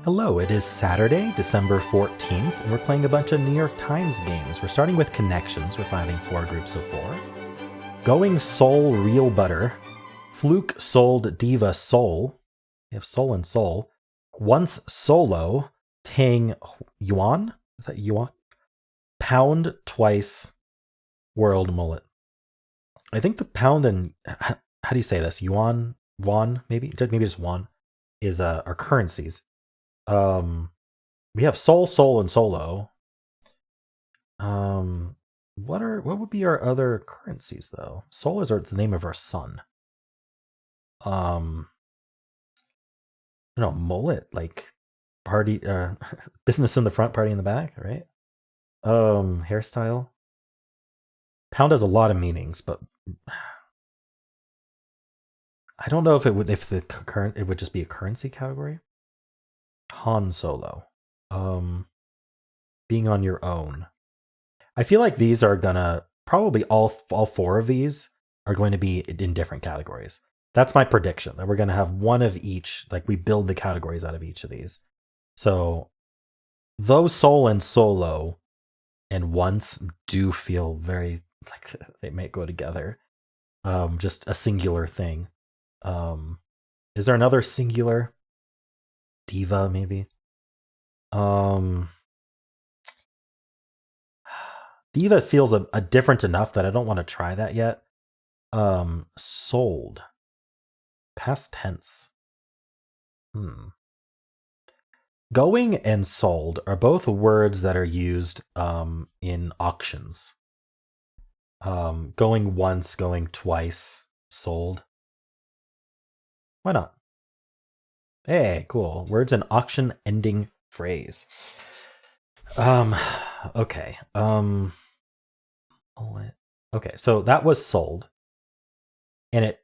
Hello, it is Saturday, December 14th, and we're playing a bunch of New York Times games. We're starting with connections. We're finding 4 groups of 4. Going Soul Real Butter. Fluke Sold Diva Soul. We have Soul and Soul. Once Solo. Tang Yuan. Is that Yuan? Pound Twice World Mullet. I think the pound and how do you say this? Yuan, Won, maybe just Won is our currencies. We have Soul, Soul, and Solo. What would be our other currencies though? Soul is the name of our sun. Mullet, like party, business in the front, party in the back, right? Hairstyle. Pound has a lot of meanings, but I don't know if it would it would just be a currency category. Han Solo. Being on your own. I feel like these are gonna probably all 4 of these are going to be in different categories. That's my prediction, that we're gonna have one of each, like we build the categories out of each of these. So those Soul and Solo and Once do feel very like they might go together. Just a singular thing. Is there another singular? Diva, maybe. Diva feels a different enough that I don't want to try that yet. Sold. Past tense. Going and sold are both words that are used in auctions. Going once, going twice, sold. Why not? Hey, cool. Words in auction ending phrase. Okay. Okay, so that was sold. And it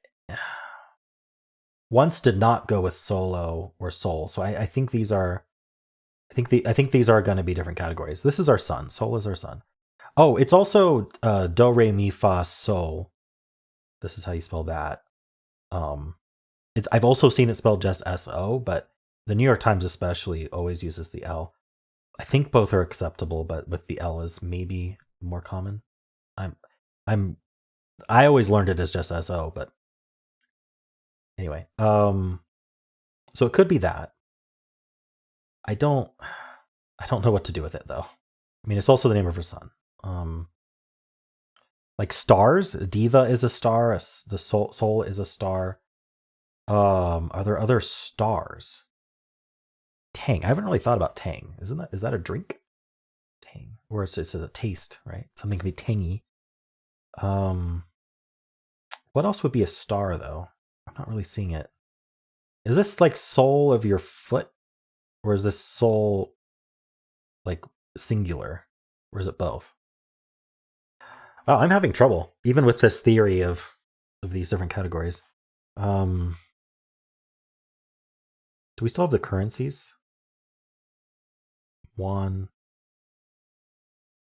once did not go with Solo or Soul. So I think these are I think these are going to be different categories. This is our sun. Soul is our sun. Oh, it's also do re mi fa sol. This is how you spell that. I've also seen it spelled just S-O, but the New York Times especially always uses the L. I think both are acceptable, but with the L is maybe more common. I always learned it as just S-O, but anyway. So it could be that. I don't know what to do with it though. I mean, it's also the name of her son. Like stars, Diva is a star, the soul is a star. Are there other stars? Tang. I haven't really thought about Tang. Is that a drink? Tang. Or it's a taste, right? Something can be tangy. What else would be a star though? I'm not really seeing it. Is this like sole of your foot? Or is this sole like singular? Or is it both? Wow, I'm having trouble, even with this theory of these different categories. Do we still have the currencies? Won,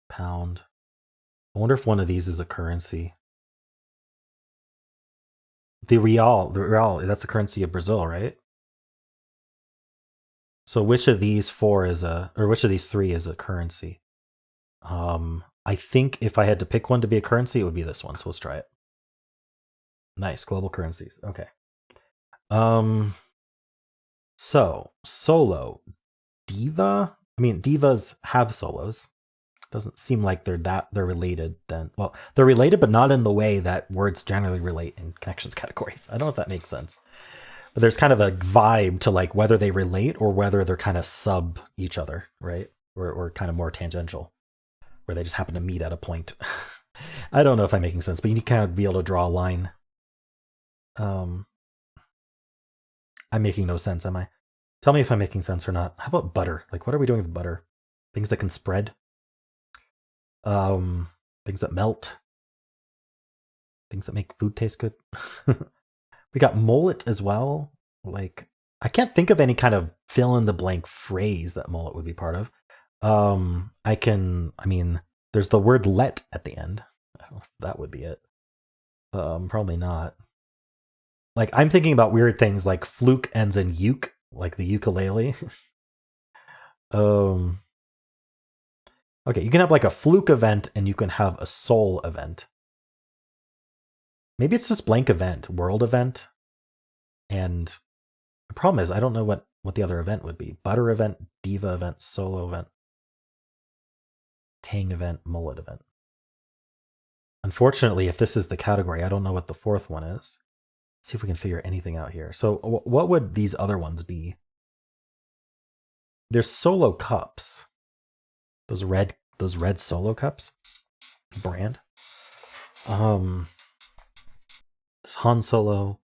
pound. I wonder if one of these is a currency. The real, that's the currency of Brazil, right? So which of these 4 is which of these 3 is a currency? I think if I had to pick one to be a currency, it would be this one. So let's try it. Nice, global currencies. Okay. So Solo, Diva. I mean, divas have solos. Doesn't seem like they're related then. Well, they're related, but not in the way that words generally relate in connections categories. I don't know if that makes sense. But there's kind of a vibe to like whether they relate or whether they're kind of sub each other, right? Or kind of more tangential, where they just happen to meet at a point. I don't know if I'm making sense, but you need to kind of be able to draw a line. I'm making no sense, am I? Tell me if I'm making sense or not. How about butter? Like, what are we doing with butter? Things that can spread? Things that melt? Things that make food taste good? We got mullet as well. Like, I can't think of any kind of fill in the blank phrase that mullet would be part of. There's the word let at the end. I don't know if that would be it. Probably not. Like, I'm thinking about weird things like fluke ends in uke, like the ukulele. Okay, you can have like a fluke event and you can have a soul event. Maybe it's just blank event, world event. And the problem is I don't know what the other event would be. Butter event, diva event, solo event, tang event, mullet event. Unfortunately, if this is the category, I don't know what the fourth one is. Let's see if we can figure anything out here. So what would these other ones be? There's solo cups. Those red solo cups. Brand. There's Han Solo.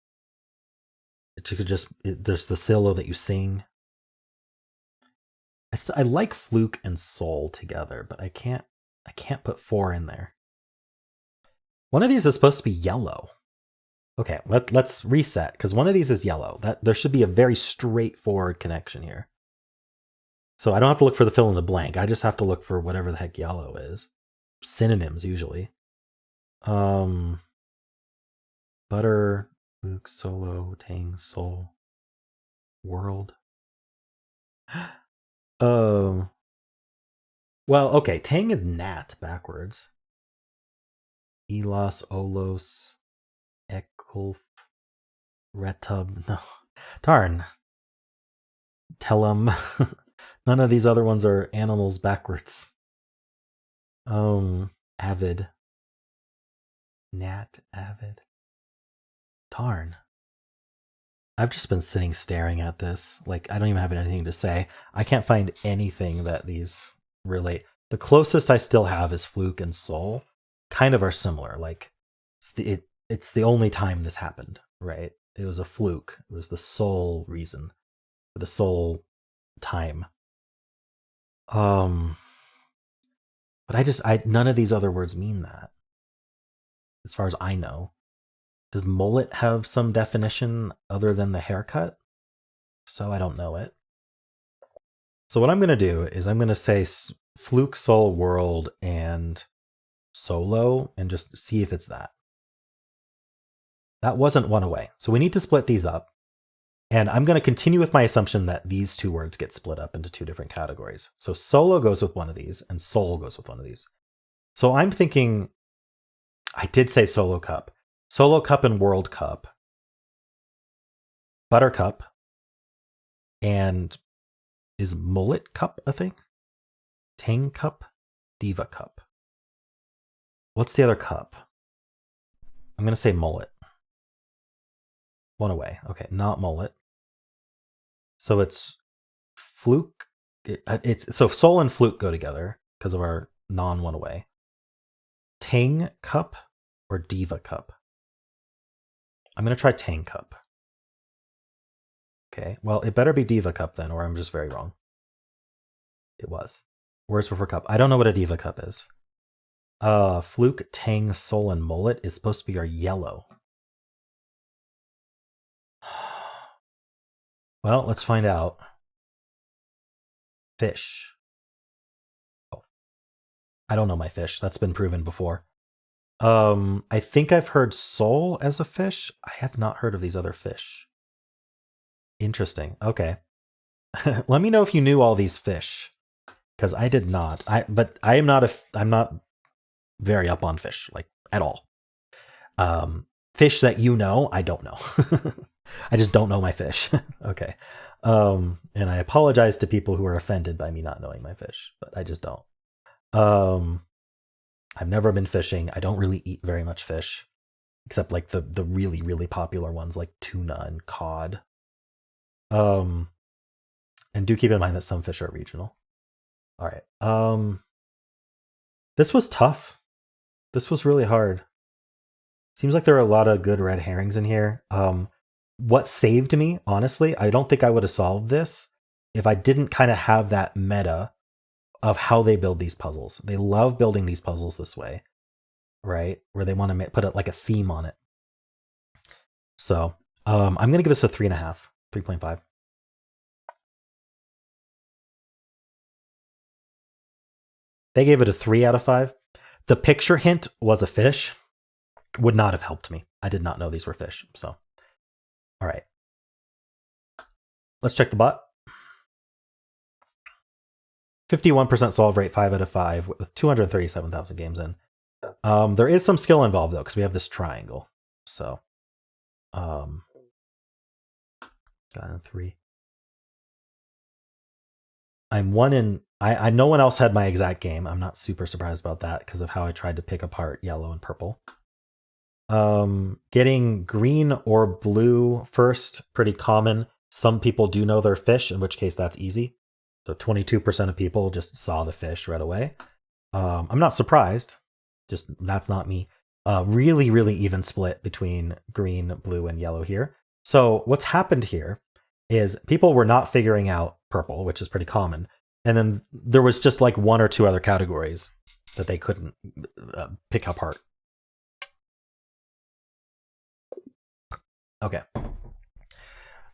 It could just there's the solo that you sing. I like fluke and soul together, but I can't put 4 in there. One of these is supposed to be yellow. Okay, let's reset because one of these is yellow. That there should be a very straightforward connection here. So I don't have to look for the fill in the blank. I just have to look for whatever the heck yellow is. Synonyms usually. Butter, Luke, solo, tang, soul, world. Well, okay, tang is nat backwards. Elos, Olos, Ekulf, Retub. No, darn. Tellum. None of these other ones are animals backwards. Avid. Nat, avid. Darn. I've just been sitting staring at this. Like, I don't even have anything to say. I can't find anything that these relate. The closest I still have is Fluke and Soul. Kind of are similar. Like, it's the only time this happened, right? It was a fluke. It was the sole reason. The sole time. But none of these other words mean that. As far as I know. Does mullet have some definition other than the haircut? So I don't know it. So what I'm going to do is I'm going to say fluke, soul, world, and solo, and just see if it's that. That wasn't one away. So we need to split these up. And I'm going to continue with my assumption that these two words get split up into 2 different categories. So solo goes with one of these, and soul goes with one of these. So I'm thinking, I did say solo cup. Solo cup and world cup. Buttercup. And is mullet cup a thing? Tang cup? Diva cup. What's the other cup? I'm going to say mullet. One away. Okay, not mullet. So it's fluke. So soul and fluke go together because of our non-one away. Tang cup or diva cup? I'm going to try tang cup. Okay, well, it better be diva cup then, or I'm just very wrong. It was. Words before cup. I don't know what a diva cup is. Fluke, tang, soul, and mullet is supposed to be our yellow. Well, let's find out. Fish. Oh. I don't know my fish. That's been proven before. I think I've heard soul as a fish. I have not heard of these other fish. Interesting. Okay. Let me know if you knew all these fish, because I did not. But I'm not very up on fish, like, at all. Fish that you know, I don't know. I just don't know my fish. Okay. And I apologize to people who are offended by me not knowing my fish, but I just don't. I've never been fishing. I don't really eat very much fish, except like the really, really popular ones like tuna and cod. And do keep in mind that some fish are regional. All right. This was tough. This was really hard. Seems like there are a lot of good red herrings in here. What saved me, honestly, I don't think I would have solved this if I didn't kind of have that meta of how they build these puzzles. They love building these puzzles this way, right? Where they want to put it like a theme on it. So I'm going to give this a 3.5, 3.5. They gave it a 3 out of 5. The picture hint was a fish. Would not have helped me. I did not know these were fish. So, all right. Let's check the bot. 51% solve rate, 5 out of 5, with 237,000 games in. There is some skill involved, though, because we have this triangle. So, got in 3. I'm 1 in... I no one else had my exact game. I'm not super surprised about that because of how I tried to pick apart yellow and purple. Getting green or blue first, pretty common. Some people do know their fish, in which case that's easy. So 22% of people just saw the fish right away. I'm not surprised. Just that's not me. Really, really even split between green, blue, and yellow here. So what's happened here is people were not figuring out purple, which is pretty common. And then there was just like 1 or 2 other categories that they couldn't pick apart. Okay.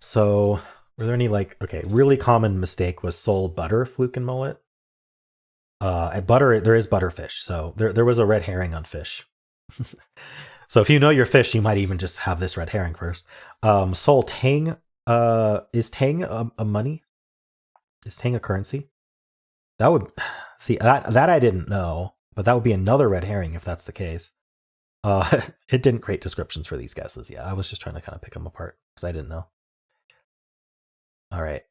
So were there any like, okay, really common mistake was sole, butter, fluke, and mullet. At butter, there is butterfish. So there was a red herring on fish. So if you know your fish, you might even just have this red herring first. Soul, tang, is tang a money? Is tang a currency? That would, see, that I didn't know, but that would be another red herring if that's the case. It didn't create descriptions for these guesses. Yeah, I was just trying to kind of pick them apart because I didn't know. All right.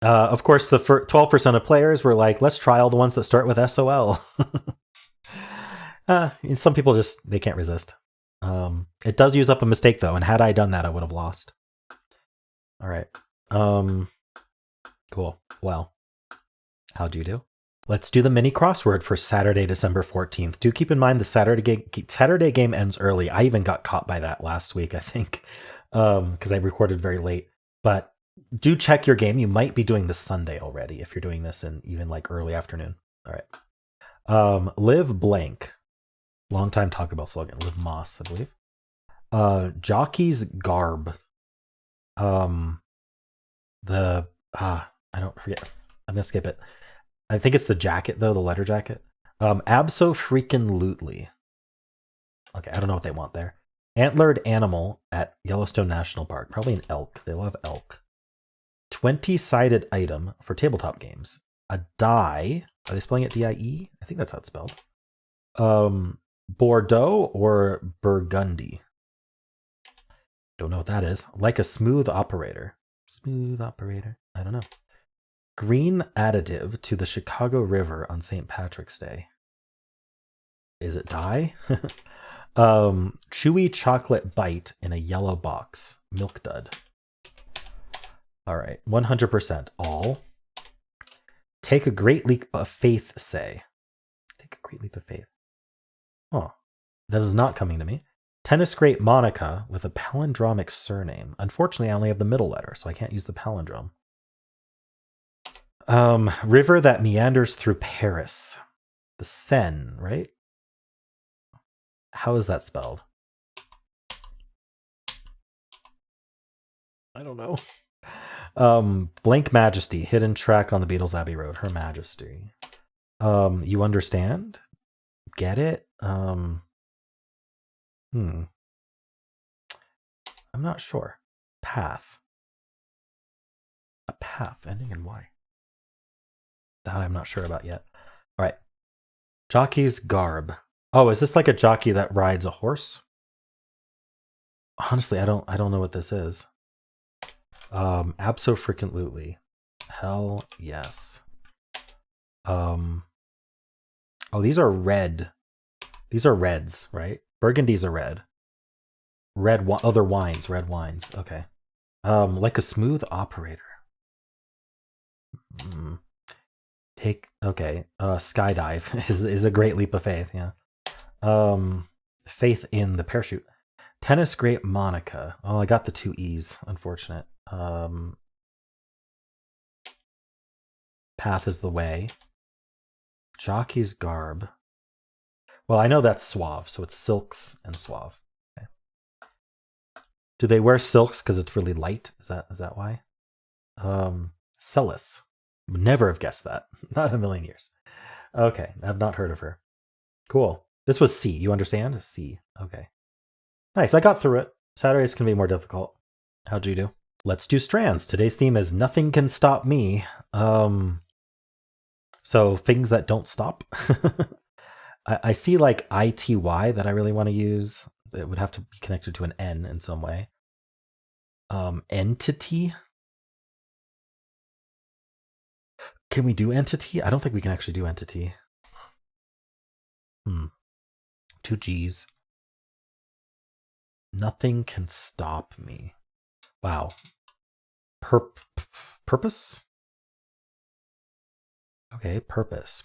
Of course, the 12% of players were like, let's try all the ones that start with SOL. Some people just, they can't resist. It does use up a mistake, though, and had I done that, I would have lost. All right. Cool. Well, how'd you do? Let's do the mini crossword for Saturday, December 14th. Do keep in mind the Saturday game ends early. I even got caught by that last week, I think, because I recorded very late. But do check your game. You might be doing this Sunday already if you're doing this in even like early afternoon. All right. Live blank. Long time Taco Bell slogan. Live Moss, I believe. Jockey's garb. I don't forget. I'm gonna skip it. I think it's the jacket though, the letter jacket. Abso-freaking-lutely. Okay, I don't know what they want there. Antlered animal at Yellowstone National Park. Probably an elk. They love elk. 20-sided item for tabletop games. A die. Are they spelling it D-I-E? I think that's how it's spelled. Bordeaux or Burgundy. Don't know what that is. Like a smooth operator. Smooth operator. I don't know. Green additive to the Chicago River on St. Patrick's Day. Is it dye? Chewy chocolate bite in a yellow box. Milk dud. All right. 100% all. Take a great leap of faith, say. Take a great leap of faith. Oh, that is not coming to me. Tennis great Monica with a palindromic surname. Unfortunately, I only have the middle letter, so I can't use the palindrome. River that meanders through Paris. The Seine, right? How is that spelled? I don't know. Blank Majesty, hidden track on the Beatles Abbey Road. Her Majesty. You understand? Get it? I'm not sure. Path. A path ending in Y. That I'm not sure about yet. All right. Jockey's garb. Oh, is this like a jockey that rides a horse? Honestly, I don't know what this is. Abso-freaking-lutely. Hell yes. Oh, these are red. These are reds, right? Burgundies are red. Red other wines, red wines. Okay. Like a smooth operator. Okay. Skydive is a great leap of faith, yeah. Faith in the parachute. Tennis great Monica. Oh, I got the 2 E's. Unfortunate. Path is the way. Jockey's garb. Well, I know that's suave, so it's silks and suave. Okay. Do they wear silks because it's really light? Is that why? Celis. Would never have guessed that. Not in a million years. Okay, I've not heard of her. Cool. This was C. You understand? C. Okay. Nice. I got through it. Saturdays can be more difficult. How'd you do? Let's do strands. Today's theme is nothing can stop me. So things that don't stop. I see like ITY that I really want to use. It would have to be connected to an N in some way. Entity. Can we do entity? I don't think we can actually do entity. 2 G's. Nothing can stop me. Wow. Purpose? Okay, purpose.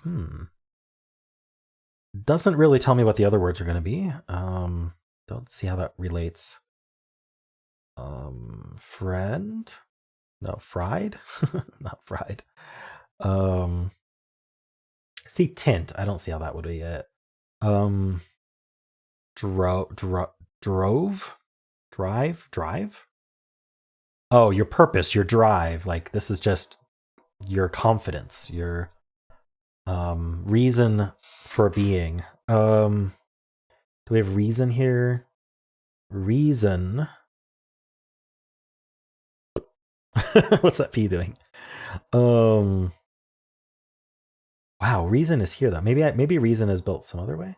Doesn't really tell me what the other words are going to be. Don't see how that relates. Friend? No, fried? Not fried. See tint. I don't see how that would be it. Drive? Oh, your purpose, your drive. Like this is just your confidence, your reason for being. Do we have reason here? Reason. What's that P doing? Wow, reason is here though. Maybe reason is built some other way.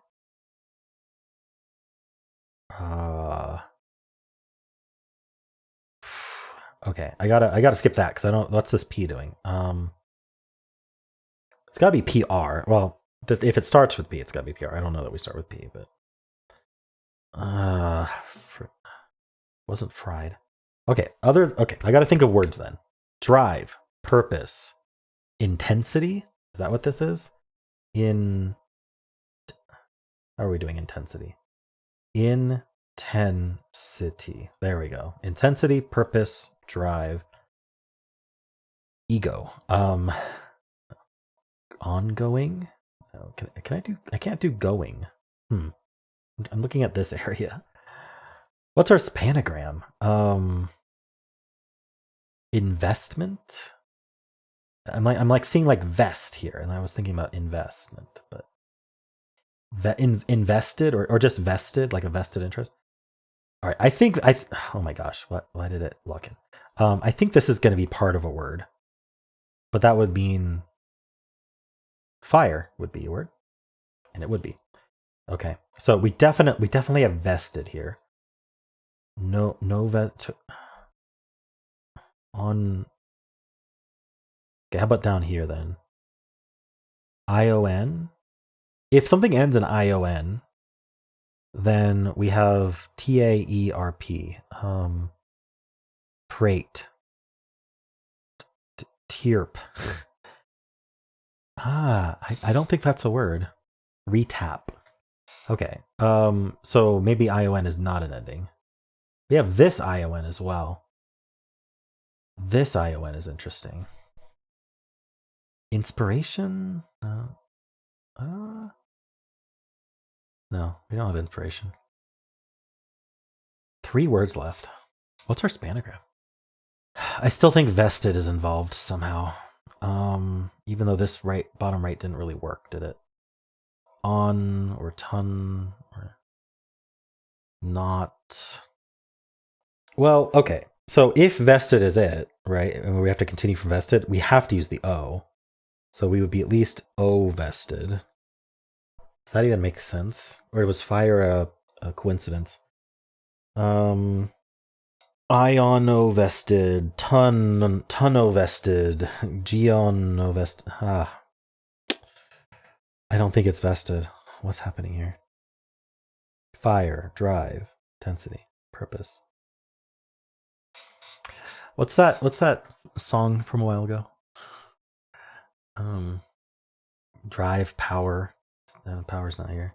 Okay, I gotta skip that because I don't. What's this P doing? It's gotta be PR. Well, if it starts with P, it's gotta be PR. I don't know that we start with P, but wasn't fried. Okay, okay. I gotta think of words then. Drive, purpose, intensity. Is that what this is? How are we doing intensity? Intensity. There we go. Intensity, purpose, drive, ego. Ongoing. Oh, can I do? I can't do going. I'm looking at this area. What's our spanogram? Investment. I'm like seeing like vest here, and I was thinking about investment, but invested or just vested, like a vested interest. All right, I think oh my gosh, why did it lock in? I think this is going to be part of a word, but that would mean fire would be a word, and it would be. Okay, so we definitely have vested here. No vet on. Okay, how about down here then? ION. If something ends in ION, then we have TAERP. Prate. Tierp. I don't think that's a word. Retap. Okay. So maybe ION is not an ending. We have this ION as well. This ION is interesting. Inspiration? No, we don't have inspiration. 3 words left. What's our spanogram? I still think vested is involved somehow. Even though this bottom right didn't really work, did it? On or ton or not. Well, okay. So if vested is it, right, and we have to continue from vested, we have to use the O. So we would be at least O vested. Does that even make sense? Or was fire a coincidence? Iono vested, Tunno vested, Geono vested. I don't think it's vested. What's happening here? Fire, drive, intensity, purpose. What's that song from a while ago? Drive, power. Power's not here.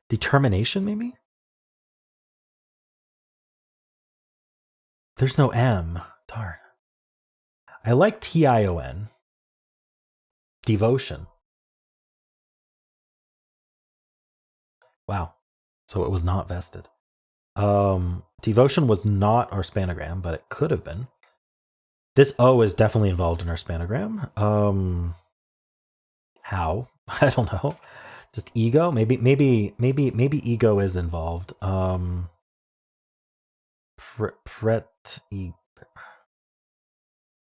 Determination, maybe? There's no M. Darn. I like TION. Devotion. Wow. So it was not vested. Devotion was not our spanogram, but it could have been. This O is definitely involved in our spanogram. How? I don't know. Just ego? Maybe ego is involved.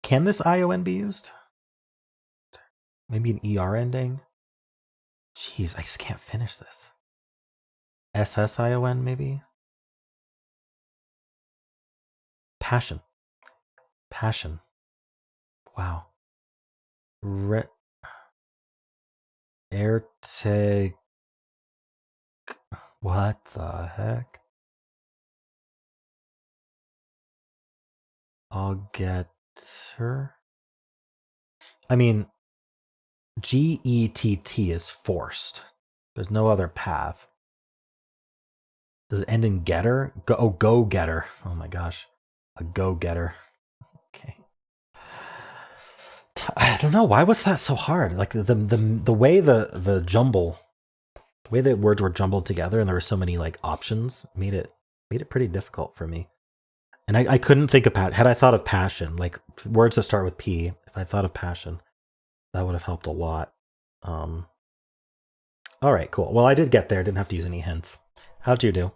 Can this ION be used? Maybe an ER ending. Jeez, I just can't finish this. SSION maybe? Passion. Passion. Wow. Airtag. What the heck? Augetter? I mean, GETT is forced. There's no other path. Does it end in getter? Go getter. Oh my gosh. A go getter. Okay. I don't know. Why was that so hard? Like the way the jumble, the way the words were jumbled together and there were so many like options made it pretty difficult for me. And I couldn't think of had I thought of passion, like words that start with P, if I thought of passion, that would have helped a lot. All right, cool. Well, I did get there. Didn't have to use any hints. How'd you do?